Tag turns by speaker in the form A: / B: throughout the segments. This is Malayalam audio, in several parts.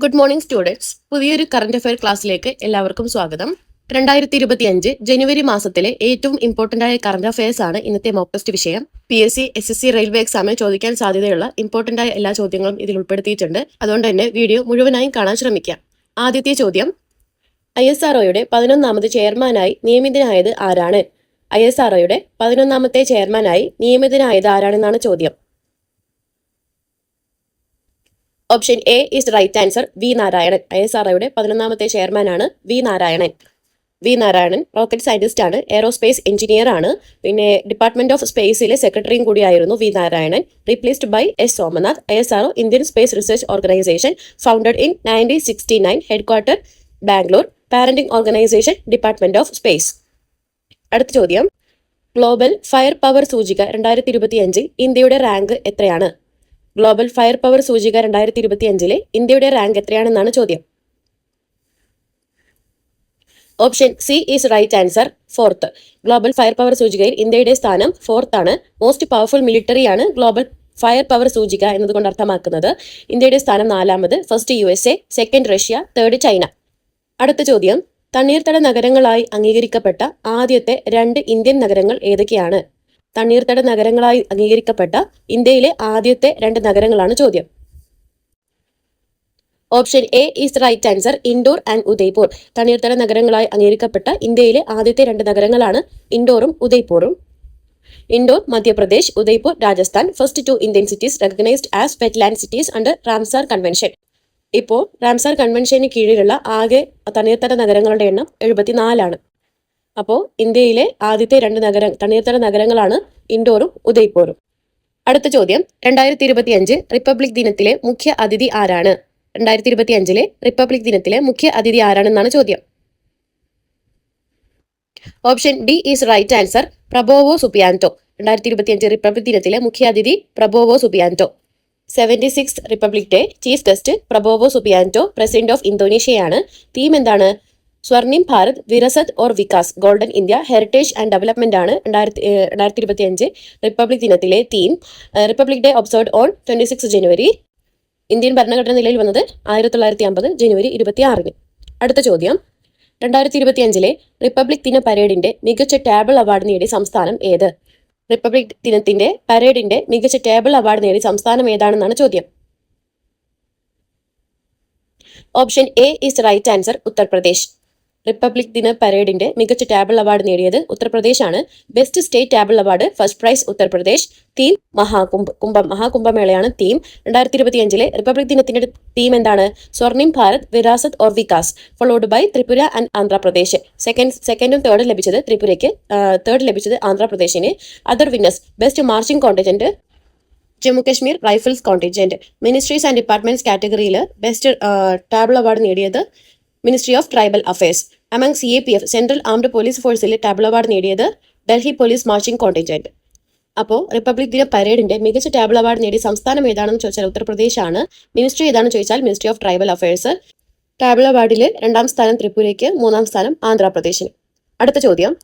A: Good morning students. പുതിയൊരു കറന്റ് അഫയർ ക്ലാസ്സിലേക്ക് എല്ലാവർക്കും സ്വാഗതം. 2025 ജനുവരി മാസത്തിലെ ഏറ്റവും ഇമ്പോർട്ടന്റ് ആയ കറന്റ് അഫയേഴ്സ് ആണ് ഇന്നത്തെ മോക്ക് ടെസ്റ്റ് വിഷയം. PSC, SSC, റെയിൽവേ എക്സാമിന് ചോദിക്കാൻ സാധ്യതയുള്ള ഇമ്പോർട്ടന്റ് ആയ എല്ലാ ചോദ്യങ്ങളും ഇതിൽ ഉൾപ്പെടുത്തിയിട്ടുണ്ട്. അതുകൊണ്ട് തന്നെ വീഡിയോ മുഴുവനായും കാണാൻ ശ്രമിക്കാം. ആദ്യത്തെ ചോദ്യം, ISROയുടെ 11ാമത് ചെയർമാനായി നിയമിതനായത് ആരാണ്? ISROയുടെ 11ാമത്തെ ചെയർമാനായി നിയമിതനായത് ആരാണെന്നാണ് ചോദ്യം. Option A is right answer, V Narayanan. ISROയുടെ 11ാമത്തെ ചെയർമാനാണ് V Narayanan. V Narayanan rocket scientist ആണ്, എയറോസ്പേസ് എഞ്ചിനീയർ ആണ്. പിന്നെ ഡിപ്പാർട്ട്മെന്റ് ഓഫ് സ്പേസിലെ സെക്രട്ടറിയും കൂടിയായിരുന്നു V Narayanan. Replaced by S Somanath. ISRO Indian space research organisation, founded in 1969, headquarter Bangalore. Parenting organisation department of space. അടുത്ത ചോദ്യം, ഗ്ലോബൽ ഫയർ പവർ സൂചിക 2025 ഇന്ത്യയുടെ റാങ്ക് എത്രയാണ്? ഗ്ലോബൽ ഫയർ പവർ സൂചിക 2025 ഇന്ത്യയുടെ റാങ്ക് എത്രയാണെന്നാണ് ചോദ്യം. Option C is right answer, 4th. Global fire power സൂചികയിൽ ഇന്ത്യയുടെ സ്ഥാനം 4th ആണ്. മോസ്റ്റ് പവർഫുൾ മിലിറ്ററി ആണ് ഗ്ലോബൽ ഫയർ പവർ സൂചിക എന്നതുകൊണ്ട് അർത്ഥമാക്കുന്നത്. ഇന്ത്യയുടെ സ്ഥാനം 4ാമത്. First USA, second Russia, 3rd China. അടുത്ത ചോദ്യം, തണ്ണീർത്തട നഗരങ്ങളായി അംഗീകരിക്കപ്പെട്ട ആദ്യത്തെ 2 ഇന്ത്യൻ നഗരങ്ങൾ ഏതൊക്കെയാണ്? തണ്ണീർത്തട നഗരങ്ങളായി അംഗീകരിക്കപ്പെട്ട ഇന്ത്യയിലെ ആദ്യത്തെ 2 നഗരങ്ങളാണ് ചോദ്യം. Option A is right answer, Indore and Udaipur. തണ്ണീർത്തട നഗരങ്ങളായി അംഗീകരിക്കപ്പെട്ട ഇന്ത്യയിലെ ആദ്യത്തെ 2 നഗരങ്ങളാണ് ഇൻഡോറും ഉദയ്പൂറും. Indore Madhya Pradesh, Udaipur Rajasthan. First 2 Indian cities recognised as wetland cities under Ramsar convention. ഇപ്പോൾ റാംസാർ കൺവെൻഷന് കീഴിലുള്ള ആകെ തണ്ണീർത്തട നഗരങ്ങളുടെ എണ്ണം 74 ആണ്. അപ്പോൾ ഇന്ത്യയിലെ ആദ്യത്തെ 2 തണ്ണീർത്തട നഗരങ്ങളാണ് ഇൻഡോറും ഉദയ്പൂറും. അടുത്ത ചോദ്യം, 2025 റിപ്പബ്ലിക് ദിനത്തിലെ മുഖ്യ അതിഥി ആരാണ്? 2025 റിപ്പബ്ലിക് ദിനത്തിലെ മുഖ്യ അതിഥി ആരാണെന്നാണ് ചോദ്യം. Option D is right answer, Prabowo Subianto. 2025 republic ദിനത്തിലെ മുഖ്യ അതിഥി Prabowo Subianto. 76th republic day chief guest Prabowo Subianto, president of ഇന്തോനേഷ്യയാണ്. തീം എന്താണ്? Swarnim Bharat, Virasat aur Vikas, golden India, heritage and development ആണ് 2025 റിപ്പബ്ലിക് ദിനത്തിലെ തീം. Republic day observed on 26 January. Indian ഭരണഘടന നിലയിൽ വന്നത് 1950 ജനുവരി 26. അടുത്ത ചോദ്യം, 2025 റിപ്പബ്ലിക് ദിന പരേഡിന്റെ മികച്ച ടേബിൾ അവാർഡ് നേടിയ സംസ്ഥാനം ഏത്? റിപ്പബ്ലിക് ദിനത്തിന്റെ പരേഡിന്റെ മികച്ച ടേബിൾ അവാർഡ് നേടിയ സംസ്ഥാനം ഏതാണെന്നാണ് ചോദ്യം. Option A is right answer, Uttar Pradesh. Republic ദിന പരേഡിന്റെ മികച്ച ടേബിൾ അവാർഡ് നേടിയത് ഉത്തർപ്രദേശ് ആണ്. Best state table award first prize Uttar Pradesh. Theme മഹാകുംഭമേളയാണ് തീം. 2025 റിപ്പബ്ലിക് ദിനത്തിന്റെ തീം എന്താണ്? Swarnim Bharat, Virasat aur Vikas, followed by Tripura and Andhra Pradesh. സെക്കൻഡും തേർഡും ലഭിച്ചത് ത്രിപുരയ്ക്ക്, തേർഡ് ലഭിച്ചത് ആന്ധ്രാപ്രദേശിന്. Other winners, best marching contingent Jammu Kashmir rifles contingent. Ministries and departments കാറ്റഗറിയിൽ ബെസ്റ്റ് ടേബിൾ അവാർഡ് നേടിയത് ministry of tribal affairs. Among CAPF central armed police ഫോഴ്സിൽ ടേബിൾ അവാർഡ് നേടിയത് ഡൽഹി പോലീസ് മാർച്ചിങ് കോണ്ടിജന്റ്. അപ്പോൾ റിപ്പബ്ലിക് ദിന പരേഡിന്റെ മികച്ച ടേബിൾ അവാർഡ് നേടിയ സംസ്ഥാനം ഏതാണെന്ന് ചോദിച്ചാൽ ഉത്തർപ്രദേശ് ആണ്. മിനിസ്ട്രി ഏതാണെന്ന് ചോദിച്ചാൽ ministry of tribal affairs. Table അവാർഡിൽ 2ാം സ്ഥാനം ത്രിപുരയ്ക്ക്, 3ാം സ്ഥാനം ആന്ധ്രാപ്രദേശിന്. അടുത്ത ചോദ്യം,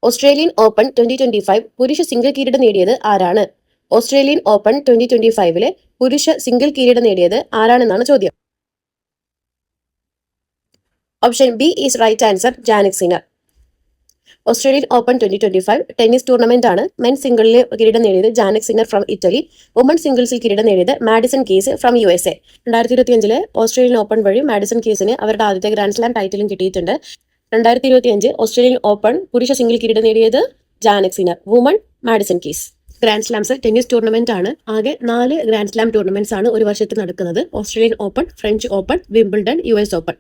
A: ഓസ്ട്രേലിയൻ ഓപ്പൺ 2025 പുരുഷ സിംഗിൾ കിരീടം നേടിയത് ആരാണ്? ഓസ്ട്രേലിയൻ ഓപ്പൺ 2025 പുരുഷ സിംഗിൾ കിരീടം നേടിയത് ആരാണെന്നാണ് ചോദ്യം. Option B is right answer, Jannik Sinner. Australian Open 2025 tennis tournament ആണ്. മെൻ സിംഗിളിൽ കിരീടം നേടിയത് Jannik Sinner from Italy. Woman സിംഗിൾസിൽ കിരീടം നേടിയത് Madison Keys from USA. 2025 Australian Open വഴി മാഡിസൺ കീസിന് അവരുടെ ആദ്യത്തെ ഗ്രാൻഡ് സ്ലാം ടൈറ്റിലും കിട്ടിയിട്ടുണ്ട്. 2025 ഓസ്ട്രേലിയൻ ഓപ്പൺ പുരുഷ സിംഗിൾ കിരീടം നേടിയത് Jannik Sinner, woman Madison keys. Grand slams tennis tournament ആണ്. ആകെ 4 ഗ്രാൻഡ് സ്ലാം ടൂർണമെന്റ്സ് ആണ് ഒരു വർഷത്തിൽ നടക്കുന്നത്. Australian open, French open, Wimbledon, US open.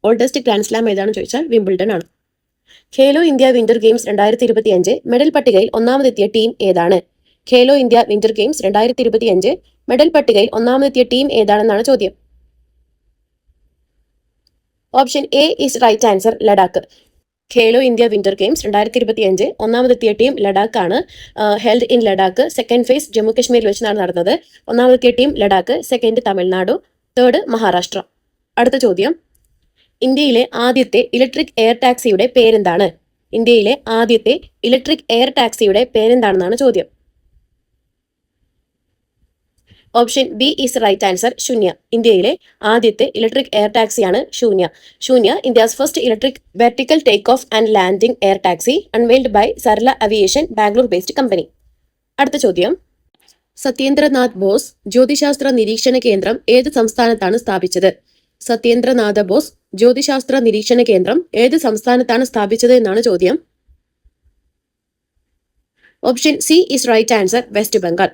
A: Oldest grand slam ഏതാണെന്ന് ചോദിച്ചാൽ വിംബിൾഡൺ ആണ്. Khelo India winter games 2025 medal പട്ടികയിൽ ഒന്നാമതെത്തിയ ടീം ഏതാണ്? Khelo India winter games 2025 medal പട്ടികയിൽ ഒന്നാമതെത്തിയ ടീം ഏതാണെന്നാണ് ചോദ്യം. Option A is right answer, Ladakh. Khelo India winter games 2025 ഒന്നാമതെത്തിയ ടീം ലഡാക്ക് ആണ്. Held in Ladakh. Second phase Jammu കശ്മീരിൽ വെച്ചാണ് നടന്നത്. ഒന്നാമതെത്തിയ team Ladakh, second Tamil Nadu, third Maharashtra. അടുത്ത ചോദ്യം, ഇന്ത്യയിലെ ആദ്യത്തെ ഇലക്ട്രിക് എയർ ടാക്സിയുടെ പേരെന്താണ്? ഇന്ത്യയിലെ ആദ്യത്തെ ഇലക്ട്രിക് എയർ ടാക്സിയുടെ പേരെന്താണെന്നാണ് ചോദ്യം. Option B is right answer. Shunya. ഇന്ത്യയിലെ ആദ്യത്തെ ഇലക്ട്രിക് എയർ ടാക്സിയാണ് Shunya. Shunya India's first electric vertical take off and landing air taxi unveiled by Sarla aviation Bangalore based company. അടുത്ത ചോദ്യം, സത്യേന്ദ്രനാഥ് ബോസ് ജ്യോതിശാസ്ത്ര നിരീക്ഷണ കേന്ദ്രം ഏത് സംസ്ഥാനത്താണ് സ്ഥാപിച്ചത്? സത്യേന്ദ്രനാഥ ബോസ് ജ്യോതിശാസ്ത്ര നിരീക്ഷണ കേന്ദ്രം ഏത് സംസ്ഥാനത്താണ് സ്ഥാപിച്ചത് എന്നാണ് ചോദ്യം. Option C is right answer. West Bengal.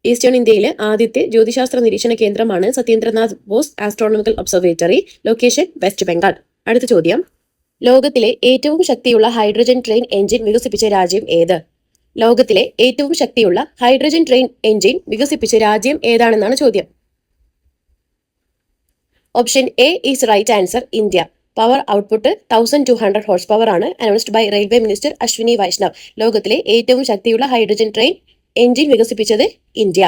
A: Eastern ഇന്ത്യയിലെ ആദ്യത്തെ ജ്യോതിശാസ്ത്ര നിരീക്ഷണ കേന്ദ്രമാണ് Satyendranath Bose astronomical observatory. Location West Bengal. അടുത്ത ചോദ്യം, ലോകത്തിലെ ഏറ്റവും ശക്തിയുള്ള ഹൈഡ്രജൻ ട്രെയിൻ എഞ്ചിൻ വികസിപ്പിച്ച രാജ്യം ഏത്? ലോകത്തിലെ ഏറ്റവും ശക്തിയുള്ള ഹൈഡ്രജൻ ട്രെയിൻ എഞ്ചിൻ വികസിപ്പിച്ച രാജ്യം ഏതാണെന്നാണ് ചോദ്യം. Option A is right answer. India. Power output 1200 horse power ആണ്. Announced by railway minister Ashwini Vaishnaw. ലോകത്തിലെ ഏറ്റവും ശക്തിയുള്ള ഹൈഡ്രജൻ ട്രെയിൻ എഞ്ചിൻ വികസിപ്പിച്ചത് ഇന്ത്യ.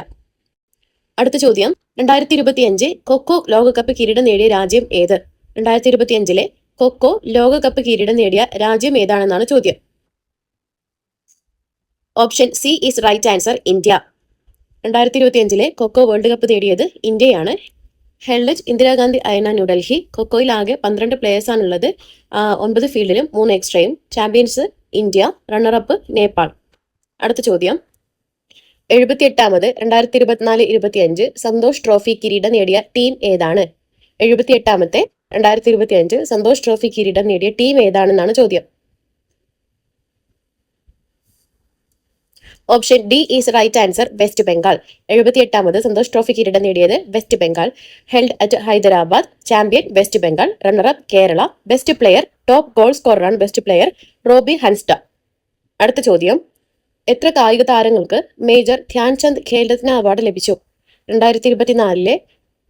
A: അടുത്ത ചോദ്യം, 2025 കൊക്കോ ലോകകപ്പ് കിരീടം നേടിയ രാജ്യം ഏത്? 2025 കൊക്കോ ലോകകപ്പ് കിരീടം നേടിയ രാജ്യം ഏതാണെന്നാണ് ചോദ്യം. Option C is right answer. India. 2025 kho kho world cup നേടിയത് ഇന്ത്യയാണ്. Held Indira Gandhi arena New Delhi. കൊക്കോയിൽ ആകെ 12 പ്ലേയേഴ്സാണുള്ളത്. 9 ഫീൽഡിലും 3 എക്സ്ട്രയും. Champions India. റണ്ണറപ്പ് നേപ്പാൾ. അടുത്ത ചോദ്യം, 78ാമത് 2024-25 സന്തോഷ് ട്രോഫി കിരീടം നേടിയ ടീം ഏതാണ്? 78ാമത്തെ 2025 സന്തോഷ് ട്രോഫി കിരീടം നേടിയ ടീം ഏതാണെന്നാണ് ചോദ്യം. Option D is right answer. West Bengal. 78ാമത് സന്തോഷ് ട്രോഫി കിരീടം നേടിയത് west Bengal. Held at Hyderabad. Champion west Bengal. Runner up Kerala. Best player top goal സ്കോററാണ് ബെസ്റ്റ് പ്ലെയർ റോബി ഹൻസ്റ്റ. അടുത്ത ചോദ്യം, എത്ര കായിക താരങ്ങൾക്ക് മേജർ ധ്യാൻചന്ദ് ഖേൽരത്ന അവാർഡ് ലഭിച്ചു? 2024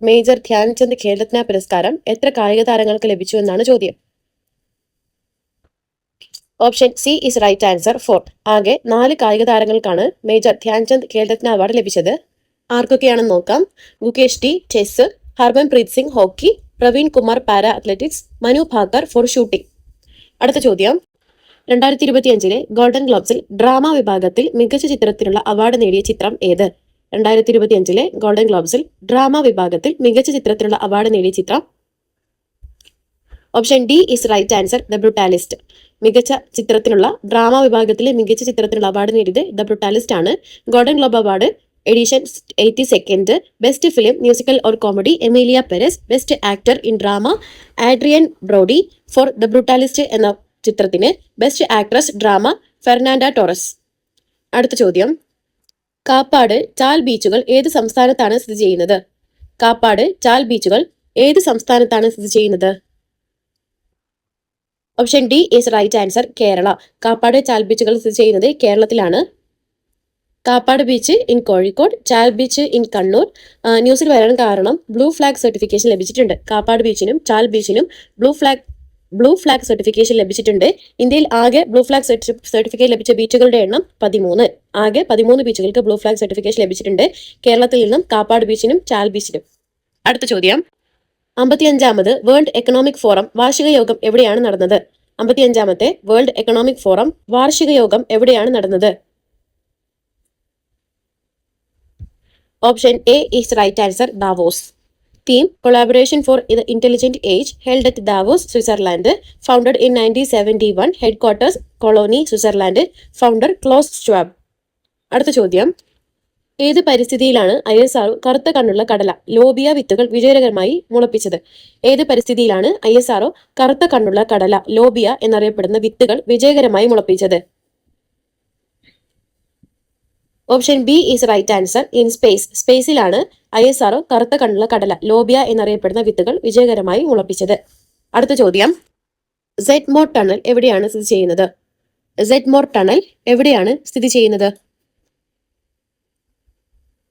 A: മേജർ ധ്യാൻചന്ദ് ഖേൽരത്ന പുരസ്കാരം എത്ര കായിക താരങ്ങൾക്ക് ലഭിച്ചു എന്നാണ് ചോദ്യം. Option C is right answer. 4. ആകെ 4 കായിക താരങ്ങൾക്കാണ് മേജർ ധ്യാൻചന്ദ് ഖേൽരത്ന അവാർഡ് ലഭിച്ചത്. ആർക്കൊക്കെയാണെന്ന് നോക്കാം. Gukesh D chess, Harmanpreet Singh hockey, Praveen Kumar para athletics, Manu Bhaker for shooting. അടുത്ത ചോദ്യം, 2025 ഗോൾഡൻ ഗ്ലോബ്സിൽ ഡ്രാമ വിഭാഗത്തിൽ മികച്ച ചിത്രത്തിനുള്ള അവാർഡ് നേടിയ ചിത്രം ഏത്? 2025 ഗോൾഡൻ ഗ്ലോബ്സിൽ ഡ്രാമ വിഭാഗത്തിൽ മികച്ച ചിത്രത്തിനുള്ള അവാർഡ് നേടിയ ചിത്രം. Option D is right answer. The Brutalist. മികച്ച ചിത്രത്തിനുള്ള ഡ്രാമ വിഭാഗത്തിലെ മികച്ച ചിത്രത്തിനുള്ള അവാർഡ് നേടിയത് ദ ബ്രൂട്ടാലിസ്റ്റ് ആണ്. Golden Globe award edition 82. Best film musical or comedy Emilia Perez. Best actor in drama Adrien Brody for the Brutalist എന്ന ചിത്രത്തിന്. Best actress drama Fernanda Torres. അടുത്ത ചോദ്യം, കാപ്പാട് ചാൽ ബീച്ചുകൾ ഏത് സംസ്ഥാനത്താണ് സ്ഥിതി ചെയ്യുന്നത്? കാപ്പാട് ചാൽ ബീച്ചുകൾ ഏത് സംസ്ഥാനത്താണ് സ്ഥിതി ചെയ്യുന്നത്? Option D is right answer. Kerala. Kappad Chal ബീച്ചുകൾ സ്ഥിതി ചെയ്യുന്നത് കേരളത്തിലാണ്. Kappad beach in Kozhikode, Chal beach in Kannur. ന്യൂസിൽ വരാൻ കാരണം ബ്ലൂ ഫ്ലാഗ് സർട്ടിഫിക്കേഷൻ ലഭിച്ചിട്ടുണ്ട്. കാപ്പാട് ബീച്ചിനും ചാൽ ബീച്ചിനും ബ്ലൂ ഫ്ലാഗ് സർട്ടിഫിക്കേഷൻ ലഭിച്ചിട്ടുണ്ട്. ഇന്ത്യയിൽ ആകെ ബ്ലൂ ഫ്ലാഗ് സർട്ടിഫിക്കറ്റ് ലഭിച്ച ബീച്ചുകളുടെ എണ്ണം 13. ആകെ 13 ബീച്ചുകൾക്ക് ബ്ലൂ ഫ്ലാഗ് സർട്ടിഫിക്കേഷൻ ലഭിച്ചിട്ടുണ്ട്. കേരളത്തിൽ നിന്നും കാപ്പാട് ബീച്ചിനും ചാൽ ബീച്ചിനും. അടുത്ത ചോദ്യം, 55ാമത് വേൾഡ് എക്കണോമിക് ഫോറം വാർഷിക യോഗം എവിടെയാണ് നടന്നത്? 55ാമത്തെ വേൾഡ് എക്കണോമിക് ഫോറം വാർഷിക യോഗം എവിടെയാണ് നടന്നത്? Option A is right answer. Davos. Theme collaboration for the intelligent age. Held at Davos, Switzerland. Founded in 1971. Headquarters Cologny, Switzerland. Founder Klaus Schwab. അടുത്ത ചോദ്യം, ഏത് പരിസ്ഥിതിയിലാണ് ISRO കറുത്ത കണ്ണുള്ള കടല ലോബിയ വിത്തുകൾ വിജയകരമായി മുളപ്പിച്ചത്? ഏത് പരിസ്ഥിതിയിലാണ് ISRO കറുത്ത കണ്ണുള്ള കടല ലോബിയ എന്നറിയപ്പെടുന്ന വിത്തുകൾ വിജയകരമായി മുളപ്പിച്ചത്? Option B is right answer. In space. സ്പേസിലാണ് ISRO കറുത്ത കണ്ണുള്ള കടല ലോബിയ എന്നറിയപ്പെടുന്ന വിത്തുകൾ വിജയകരമായി മുളപ്പിച്ചത്. അടുത്ത ചോദ്യം, സെഡ്മോർ ടണൽ എവിടെയാണ് സ്ഥിതി ചെയ്യുന്നത്? സെഡ്മോർ ടണൽ എവിടെയാണ് സ്ഥിതി ചെയ്യുന്നത്?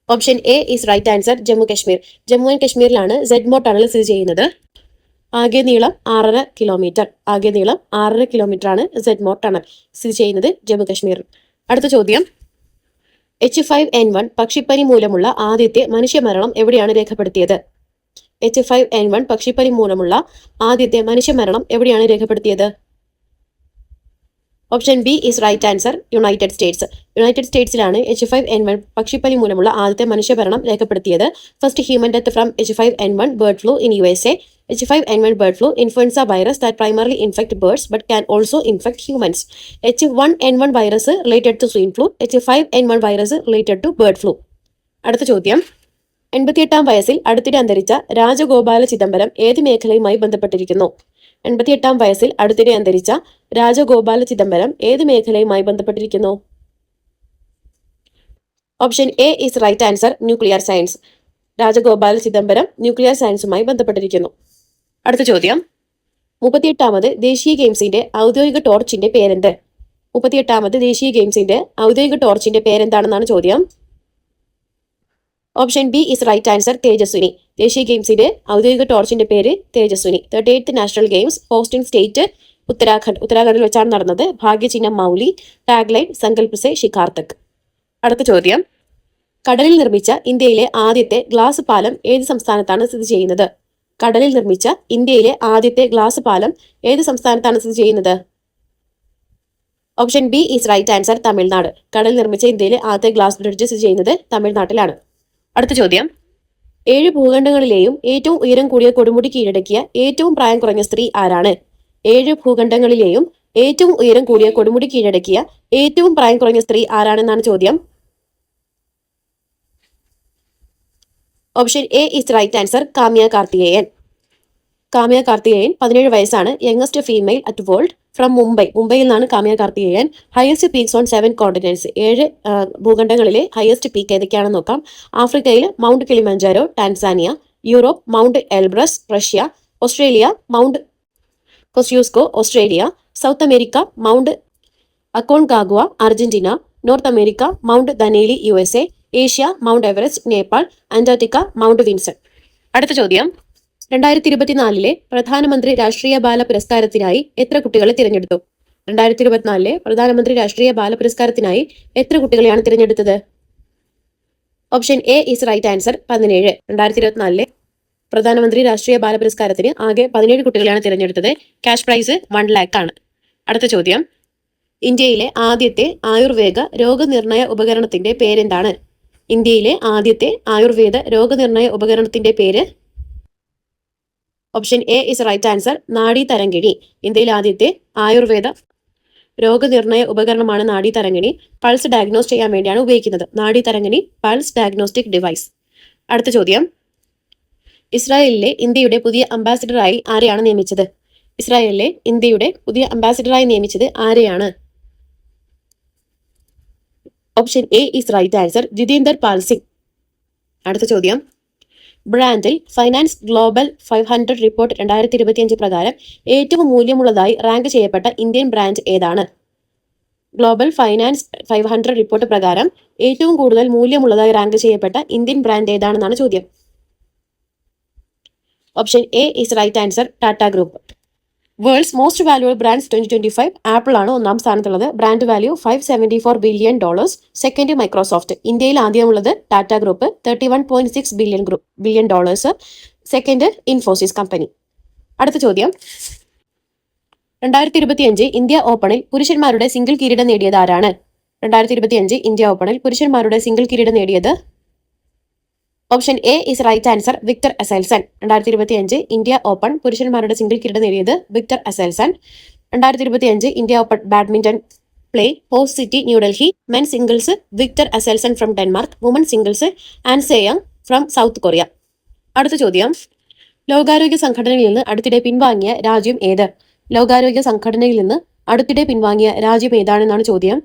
A: Option A is right answer. Jammu Kashmir. Jammu and കശ്മീരിലാണ് സെഡ്മോർ ടണൽ സ്ഥിതി ചെയ്യുന്നത്. ആകെ നീളം 6.5 കിലോമീറ്റർ. ആകെ നീളം 6.5 കിലോമീറ്റർ ആണ് സെഡ്മോർ ടണൽ സ്ഥിതി ചെയ്യുന്നത് ജമ്മു കശ്മീർ. അടുത്ത ചോദ്യം, H5N1 പക്ഷിപ്പനി മൂലമുള്ള ആദ്യത്തെ മനുഷ്യമരണം എവിടെയാണ് രേഖപ്പെടുത്തിയത്? H5N1 പക്ഷിപ്പനി മൂലമുള്ള ആദ്യത്തെ മനുഷ്യമരണം എവിടെയാണ് രേഖപ്പെടുത്തിയത്? Option B is right answer, United States. United സ്റ്റേറ്റ്സിലാണ് H5N1 പക്ഷിപ്പനി മൂലമുള്ള ആദ്യത്തെ മനുഷ്യഭരണം രേഖപ്പെടുത്തിയത്. First human death from H5N1 bird flu in USA. H5N1 bird flu, influenza virus that primarily infect birds but can also infect humans. H1N1 virus related to swine flu. H5N1 virus related to bird flu. അടുത്ത ചോദ്യം, 88-ാം വയസ്സിൽ അടുത്തിടെ അന്തരിച്ച രാജഗോപാല ചിദംബരം ഏത് മേഖലയുമായി ബന്ധപ്പെട്ടിരിക്കുന്നു? 88-ാം വയസ്സിൽ അടുത്തിടെ അന്തരിച്ച രാജഗോപാല ചിദംബരം ഏത് മേഖലയുമായി ബന്ധപ്പെട്ടിരിക്കുന്നു? Option A is right answer, nuclear science. Rajagopala Chidambaram nuclear സയൻസുമായി ബന്ധപ്പെട്ടിരിക്കുന്നു. അടുത്ത ചോദ്യം, 38-ാമത് ദേശീയ ഗെയിംസിന്റെ ഔദ്യോഗിക ടോർച്ചിന്റെ പേരെന്ത്? 38-ാമത് ദേശീയ ഗെയിംസിന്റെ ഔദ്യോഗിക ടോർച്ചിന്റെ പേരെന്താണെന്നാണ് ചോദ്യം. Option B is right answer, Tejaswini. ദേശീയ ഗെയിംസിന്റെ ഔദ്യോഗിക ടോർച്ചിന്റെ പേര് Tejaswini. 38th national games hosting state ഉത്തരാഖണ്ഡിൽ വെച്ചാണ് നടന്നത്. ഭാഗ്യചിഹ്നം മൗലി. Tag line Sankalp se Shikhar tak. അടുത്ത ചോദ്യം, കടലിൽ നിർമ്മിച്ച ഇന്ത്യയിലെ ആദ്യത്തെ ഗ്ലാസ് പാലം ഏത് സംസ്ഥാനത്താണ് സ്ഥിതി ചെയ്യുന്നത്? കടലിൽ നിർമ്മിച്ച ഇന്ത്യയിലെ ആദ്യത്തെ ഗ്ലാസ് പാലം ഏത് സംസ്ഥാനത്താണ് സ്ഥിതി ചെയ്യുന്നത്? Option B is right answer, Tamil Nadu. കടലിൽ നിർമ്മിച്ച ഇന്ത്യയിലെ ആദ്യത്തെ ഗ്ലാസ് ബ്രിഡ്ജ് സ്ഥിതി ചെയ്യുന്നത് തമിഴ്നാട്ടിലാണ്. അടുത്ത ചോദ്യം, 7 ഭൂഖണ്ഡങ്ങളിലെയും ഏറ്റവും ഉയരം കൂടിയ കൊടുമുടി കീഴടക്കിയ ഏറ്റവും പ്രായം കുറഞ്ഞ സ്ത്രീ ആരാണ്? 7 ഭൂഖണ്ഡങ്ങളിലെയും ഏറ്റവും ഉയരം കൂടിയ കൊടുമുടി കീഴടക്കിയ ഏറ്റവും പ്രായം കുറഞ്ഞ സ്ത്രീ ആരാണെന്നാണ് ചോദ്യം. Option A is right answer, Kamya Karthikeyan. Kamya Karthikeyan 17 വയസ്സാണ്. Youngest female at world from Mumbai. മുംബൈയിൽ നിന്നാണ് Kamya Karthikeyan. Highest peaks on 7 continents. 7 ഭൂഖണ്ഡങ്ങളിലെ ഹയസ്റ്റ് പീക്ക് ഏതൊക്കെയാണെന്ന് നോക്കാം. ആഫ്രിക്കയിൽ mount Kilimanjaro, Tanzania. Europe mount Elbrus, Russia. Australia mount Kosciuszko, Australia. South America mount Aconcagua, Argentina. North America mount Denali, USA. Asia mount Everest, Nepal. Antarctica mount Vinson. അടുത്ത ചോദ്യം, 2024 പ്രധാനമന്ത്രി രാഷ്ട്രീയ ബാല പുരസ്കാരത്തിനായി എത്ര കുട്ടികളെ തിരഞ്ഞെടുത്തു? 2024 പ്രധാനമന്ത്രി രാഷ്ട്രീയ ബാല പുരസ്കാരത്തിനായി എത്ര കുട്ടികളെയാണ് തിരഞ്ഞെടുത്തത്? Option A is right answer, 17. 2024 പ്രധാനമന്ത്രി രാഷ്ട്രീയ ബാല പുരസ്കാരത്തിന് ആകെ 17 കുട്ടികളെയാണ് തിരഞ്ഞെടുത്തത്. ക്യാഷ് പ്രൈസ് 1 lakh ആണ്. അടുത്ത ചോദ്യം, ഇന്ത്യയിലെ ആദ്യത്തെ ആയുർവേദ രോഗനിർണയ ഉപകരണത്തിന്റെ പേരെന്താണ്? ഇന്ത്യയിലെ ആദ്യത്തെ ആയുർവേദ രോഗനിർണയ ഉപകരണത്തിന്റെ പേര്? Option A is right answer, Nadi Tarangini. ഇന്ത്യയിലെ ആദ്യത്തെ ആയുർവേദ രോഗനിർണയ ഉപകരണമാണ് നാഡി തരംഗിണി. പൾസ് ഡയഗ്നോസ് ചെയ്യാൻ വേണ്ടിയാണ് ഉപയോഗിക്കുന്നത്. നാഡി തരംഗിണി പൾസ് ഡയഗ്നോസ്റ്റിക് ഡിവൈസ്. അടുത്ത ചോദ്യം, ഇസ്രായേലിലെ ഇന്ത്യയുടെ പുതിയ അംബാസിഡറായി ആരെയാണ് നിയമിച്ചത്? ഇസ്രായേലിലെ ഇന്ത്യയുടെ പുതിയ അംബാസിഡറായി നിയമിച്ചത് ആരെയാണ്? Option A is right answer, Jitender Pal Singh. അടുത്ത ചോദ്യം, ബ്രാൻഡിൽ ഫൈനാൻസ് ഗ്ലോബൽ 500 റിപ്പോർട്ട് 2025 പ്രകാരം ഏറ്റവും മൂല്യമുള്ളതായി റാങ്ക് ചെയ്യപ്പെട്ട ഇന്ത്യൻ ബ്രാൻഡ് ഏതാണ്? ഗ്ലോബൽ ഫൈനാൻസ് 500 റിപ്പോർട്ട് പ്രകാരം ഏറ്റവും കൂടുതൽ മൂല്യമുള്ളതായി റാങ്ക് ചെയ്യപ്പെട്ട ഇന്ത്യൻ ബ്രാൻഡ് ഏതാണെന്നാണ് ചോദ്യം. Option A is right answer, Tata group. World's most valuable brands 2025 Apple ആണ് ഒന്നാം സ്ഥാനത്തുള്ളത്. Brand value $574 billion. Second Microsoft. ഇന്ത്യയിൽ ആദ്യമുള്ളത് Tata group, $31.6 billion. Second Infosys company. അടുത്ത ചോദ്യം, 2025 ഇന്ത്യ ഓപ്പണിൽ പുരുഷന്മാരുടെ സിംഗിൾ കിരീടം നേടിയത് ആരാണ്? 2025 ഇന്ത്യ ഓപ്പണിൽ പുരുഷന്മാരുടെ സിംഗിൾ കിരീടം നേടിയത്? Option A is right answer, Viktor Axelsen. 2025 India open പുരുഷന്മാരുടെ സിംഗിൾ കിരീടം നേടിയത് Viktor Axelsen. 2025 India Open badminton play host city New Delhi. Men singles Viktor Axelsen from Denmark. Woman singles An Seyoung from South Korea. അടുത്ത ചോദ്യം, ലോകാരോഗ്യ സംഘടനയിൽ നിന്ന് അടുത്തിടെ പിൻവാങ്ങിയ രാജ്യം ഏത്? ലോകാരോഗ്യ സംഘടനയിൽ നിന്ന് അടുത്തിടെ പിൻവാങ്ങിയ രാജ്യം ഏതാണെന്നാണ് ചോദ്യം.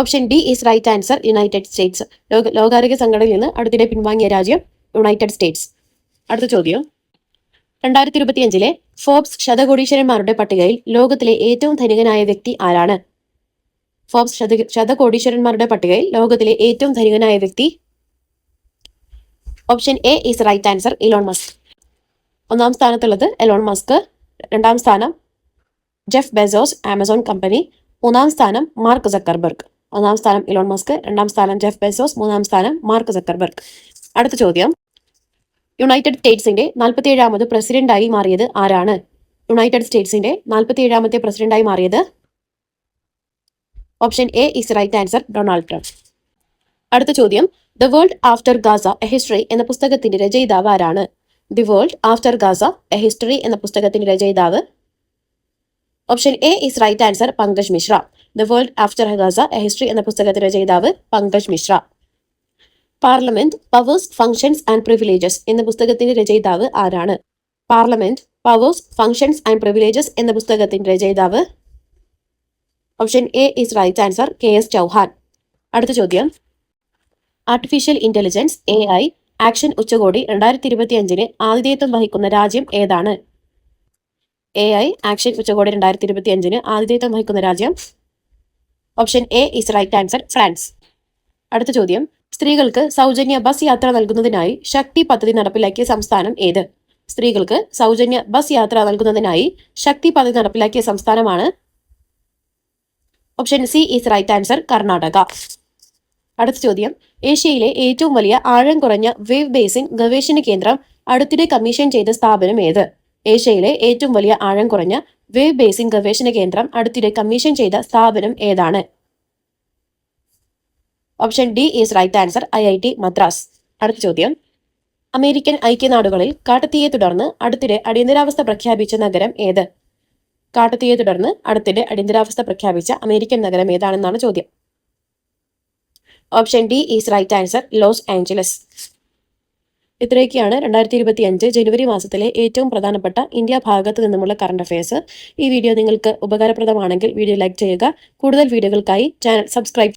A: Option D is right answer, United States. ലോകാരോഗ്യ സംഘടനയിൽ നിന്ന് അടുത്തിടെ പിൻവാങ്ങിയ രാജ്യം യുണൈറ്റഡ് സ്റ്റേറ്റ്സ്. അടുത്ത ചോദ്യം, 2025 ഫോബ്സ് ശതകോടീശ്വരന്മാരുടെ പട്ടികയിൽ ലോകത്തിലെ ഏറ്റവും ധനികനായ വ്യക്തി ആരാണ്? ഫോബ്സ് ശതകോടീശ്വരന്മാരുടെ പട്ടികയിൽ ലോകത്തിലെ ഏറ്റവും ധനികനായ വ്യക്തി? Option A is right answer, Elon Musk. ഒന്നാം സ്ഥാനത്തുള്ളത് എലോൺ മസ്ക്. രണ്ടാം സ്ഥാനം ജെഫ് ബെസോസ്, ആമസോൺ കമ്പനി. മൂന്നാം സ്ഥാനം മാർക്ക് സക്കർബർഗ്. ഒന്നാം സ്ഥാനം ഇലോൺ മസ്ക്, രണ്ടാം സ്ഥാനം ജെഫ് ബെസോസ്, മൂന്നാം സ്ഥാനം മാർക്ക് സക്കർബർഗ്. അടുത്ത ചോദ്യം, യുണൈറ്റഡ് സ്റ്റേറ്റ്സിന്റെ 47ാമത് പ്രസിഡന്റായി മാറിയത് ആരാണ്? യുണൈറ്റഡ് സ്റ്റേറ്റ്സിന്റെ 47ാമത്തെ പ്രസിഡന്റായി മാറിയത്? Option A is right answer, Donald Trump. അടുത്ത ചോദ്യം, the world after Gaza a history എന്ന പുസ്തകത്തിന്റെ രചയിതാവ് ആരാണ്? The world after Gaza a history എന്ന പുസ്തകത്തിന്റെ രചയിതാവ്? Option A is right answer, Pankaj Mishra. The world after Gaza a history എന്ന പുസ്തകത്തിന്റെ രചയിതാവ് Pankaj Mishra. Parliament powers functions and privileges എന്ന പുസ്തകത്തിന്റെ രചയിതാവ് ആരാണ്? Parliament powers functions and privileges എന്ന പുസ്തകത്തിന്റെ രചയിതാവ്? Option A is right answer, KS Chauhan. അടുത്ത ചോദ്യം, ആർട്ടിഫിഷ്യൽ ഇന്റലിജൻസ് AI ആക്ഷൻ ഉച്ചകോടി 2025 ആതിഥേയത്വം വഹിക്കുന്ന രാജ്യം ഏതാണ്? AI ആക്ഷൻ ഉച്ചകോടി 2025 ആതിഥേയത്വം വഹിക്കുന്ന രാജ്യം? Option A is right answer, France. അടുത്ത ചോദ്യം, സ്ത്രീകൾക്ക് സൗജന്യ ബസ് യാത്ര നൽകുന്നതിനായി ശക്തി പദ്ധതി നടപ്പിലാക്കിയ സംസ്ഥാനം ഏത്? സ്ത്രീകൾക്ക് സൗജന്യ ബസ് യാത്ര നൽകുന്നതിനായി ശക്തി പദ്ധതി നടപ്പിലാക്കിയ സംസ്ഥാനമാണ്? Option C is right answer, Karnataka. അടുത്ത ചോദ്യം, ഏഷ്യയിലെ ഏറ്റവും വലിയ ആഴം കുറഞ്ഞ വേവ് ബേസിൻ ഗവേഷണ കേന്ദ്രം അടുത്തിടെ കമ്മീഷൻ ചെയ്ത സ്ഥാപനം ഏത്? ഏഷ്യയിലെ ഏറ്റവും വലിയ ആഴം കുറഞ്ഞ വേവ് ബേസിൻ ഗവേഷണ കേന്ദ്രം അടുത്തിടെ കമ്മീഷൻ ചെയ്ത സ്ഥാപനം ഏതാണ്? Option D is right answer, IIT Madras. അടുത്ത ചോദ്യം, അമേരിക്കൻ ഐക്യനാടുകളിൽ കാട്ടുതീയെ തുടർന്ന് അടുത്തിടെ അടിയന്തരാവസ്ഥ പ്രഖ്യാപിച്ച നഗരം ഏത്? കാട്ടുതീയെ തുടർന്ന് അടുത്തിടെ അടിയന്തരാവസ്ഥ പ്രഖ്യാപിച്ച അമേരിക്കൻ നഗരം ഏതാണെന്നാണ് ചോദ്യം. Option D is right answer, Los Angeles. ഇത്രയൊക്കെയാണ് 2025 ജനുവരി മാസത്തിലെ ഏറ്റവും പ്രധാനപ്പെട്ട ഇന്ത്യ ഭാഗത്ത് നിന്നുമുള്ള കറണ്ട് അഫയേഴ്സ്. ഈ വീഡിയോ നിങ്ങൾക്ക് ഉപകാരപ്രദമാണെങ്കിൽ വീഡിയോ ലൈക്ക് ചെയ്യുക. കൂടുതൽ വീഡിയോകൾക്കായി ചാനൽ സബ്സ്ക്രൈബ്